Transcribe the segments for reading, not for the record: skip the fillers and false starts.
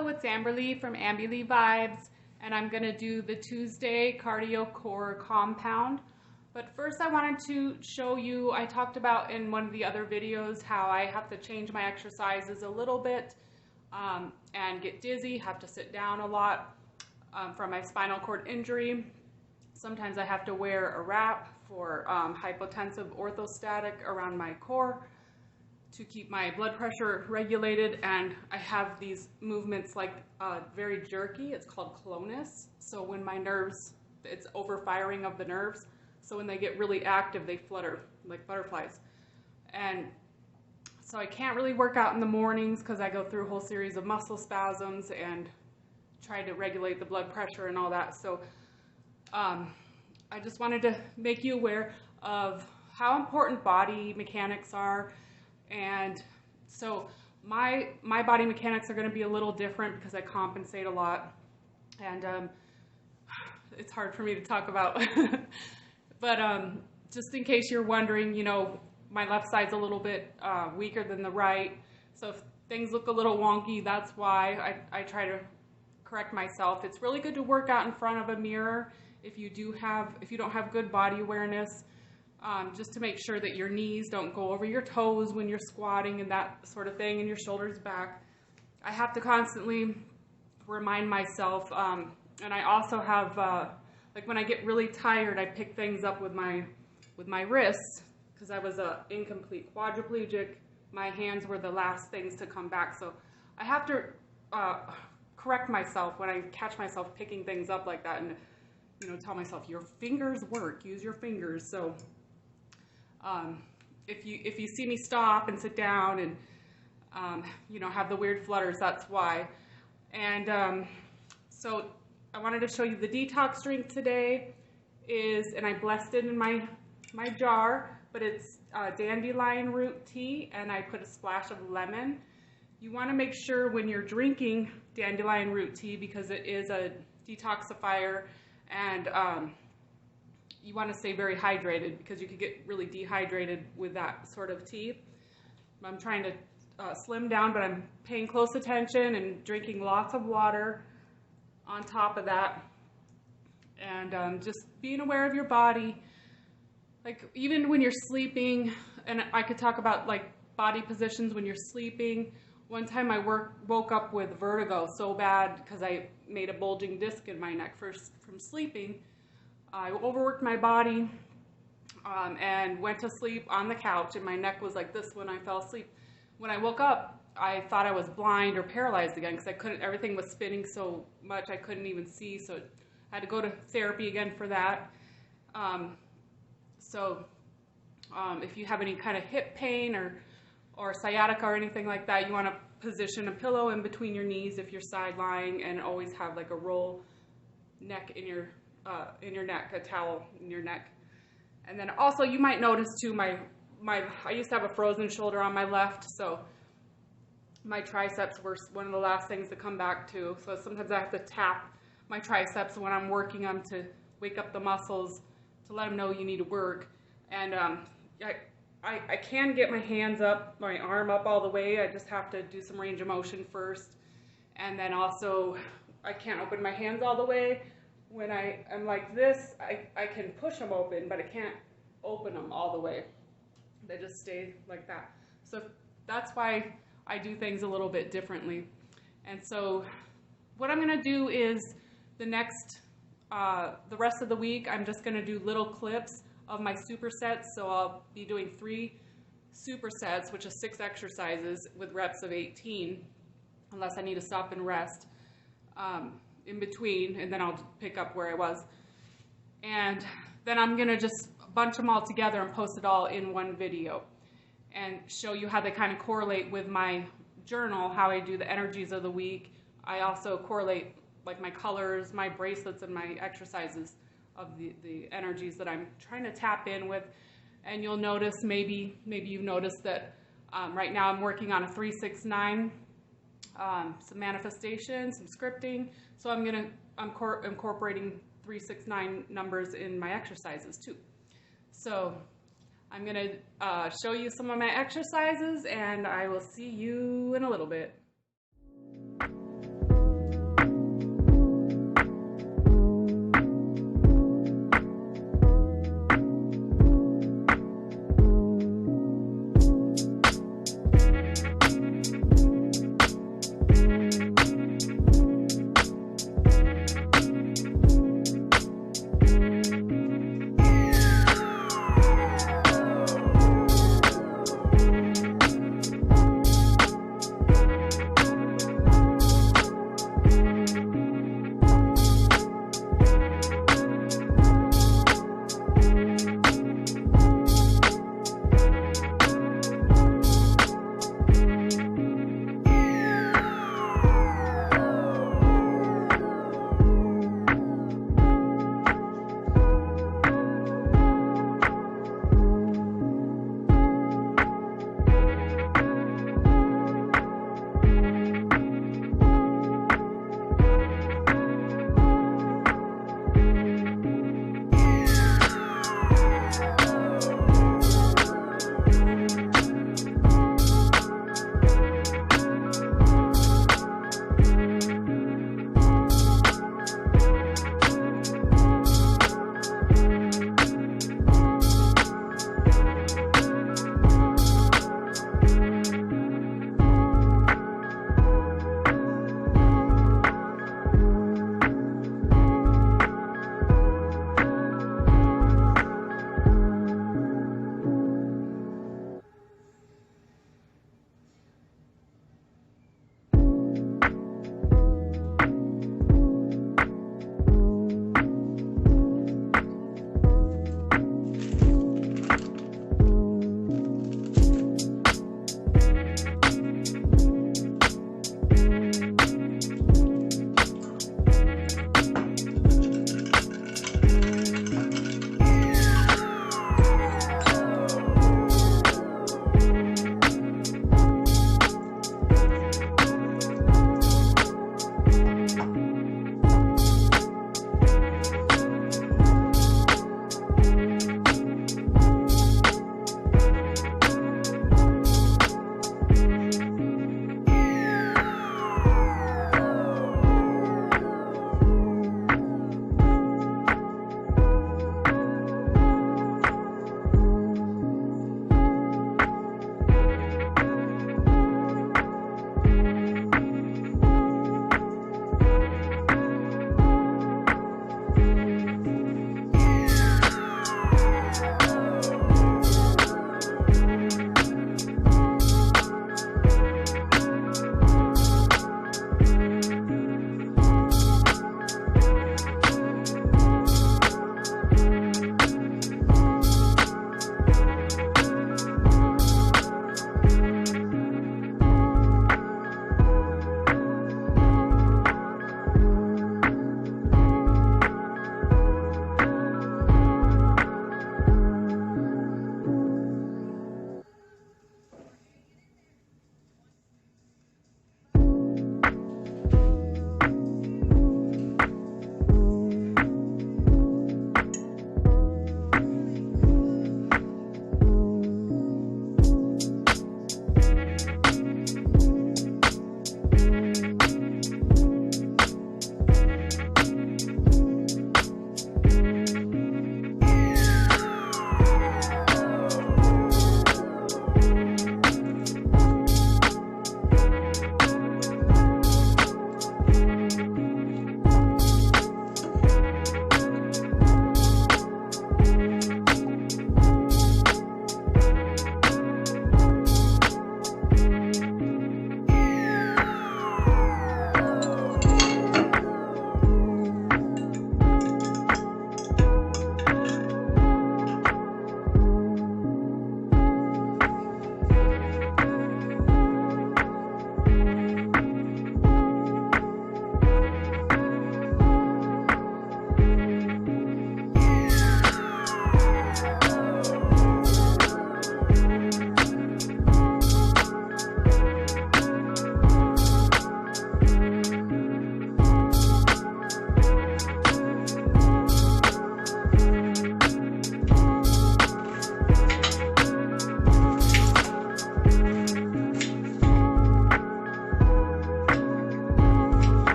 Hello, it's Amberly from Amberly Vibes, and I'm going to do the Tuesday Cardio Core Compound. But first I wanted to show you, I talked about in one of the other videos how I have to change my exercises a little bit and get dizzy, have to sit down a lot from my spinal cord injury. Sometimes I have to wear a wrap for hypotensive orthostatic around my core to keep my blood pressure regulated, and I have these movements like very jerky. It's called clonus. So when my nerves, it's overfiring of the nerves. So when they get really active, they flutter like butterflies. And so I can't really work out in the mornings because I go through a whole series of muscle spasms and try to regulate the blood pressure and all that. So I just wanted to make you aware of how important body mechanics are. And so my body mechanics are going to be a little different because I compensate a lot, and it's hard for me to talk about. But just in case you're wondering, you know, my left side's a little bit weaker than the right. So if things look a little wonky, that's why I try to correct myself. It's really good to work out in front of a mirror if you don't have good body awareness. Just to make sure that your knees don't go over your toes when you're squatting and that sort of thing, and your shoulders back. I have to constantly remind myself, and I also have, like when I get really tired, I pick things up with my wrists, because I was an incomplete quadriplegic. My hands were the last things to come back, so I have to correct myself when I catch myself picking things up like that, and tell myself, your fingers work, use your fingers. So if you see me stop and sit down and have the weird flutters, that's why. And so I wanted to show you the detox drink today and I blessed it in my jar, but it's dandelion root tea, and I put a splash of lemon. You want to make sure when you're drinking dandelion root tea, because it is a detoxifier, and you want to stay very hydrated because you could get really dehydrated with that sort of tea. I'm trying to slim down, but I'm paying close attention and drinking lots of water on top of that, and just being aware of your body. Like even when you're sleeping, and I could talk about like body positions when you're sleeping. One time I woke up with vertigo so bad because I made a bulging disc in my neck from sleeping. I overworked my body and went to sleep on the couch, and my neck was like this when I fell asleep. When I woke up, I thought I was blind or paralyzed again because everything was spinning so much I couldn't even see, so I had to go to therapy again for that. If you have any kind of hip pain or sciatica or anything like that, you want to position a pillow in between your knees if you're side lying, and always have like a roll neck in your neck, a towel in your neck. And then also you might notice too, I used to have a frozen shoulder on my left, so my triceps were one of the last things to come back too. So sometimes I have to tap my triceps when I'm working them to wake up the muscles, to let them know you need to work. And I can get my hands up, my arm up all the way. I just have to do some range of motion first. And then also I can't open my hands all the way. When I'm like this, I can push them open, but I can't open them all the way. They just stay like that. So that's why I do things a little bit differently. And so what I'm going to do is the rest of the week, I'm just going to do little clips of my supersets. So I'll be doing 3 supersets, which is 6 exercises with reps of 18, unless I need to stop and rest in between, and then I'll pick up where I was. And then I'm going to just bunch them all together and post it all in one video and show you how they kind of correlate with my journal, how I do the energies of the week. I also correlate like my colors, my bracelets, and my exercises of the energies that I'm trying to tap in with. And you'll notice, maybe you've noticed that right now I'm working on a 3-6-9, some manifestation, some scripting. So I'm incorporating 3-6-9 numbers in my exercises too. So I'm going to show you some of my exercises, and I will see you in a little bit.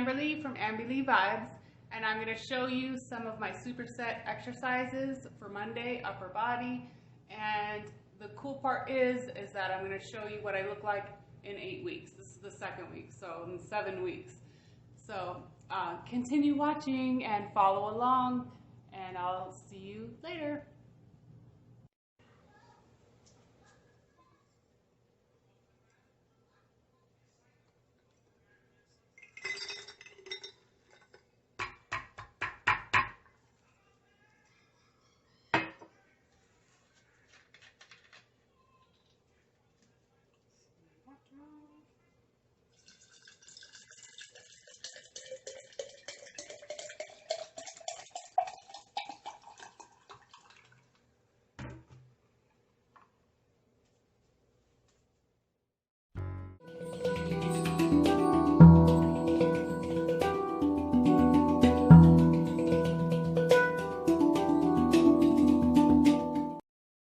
Amberly from Amberly Vibes, and I'm going to show you some of my superset exercises for Monday, upper body. And the cool part is that I'm going to show you what I look like in 8 weeks. This is the second week, so in 7 weeks. So continue watching and follow along, and I'll see you later.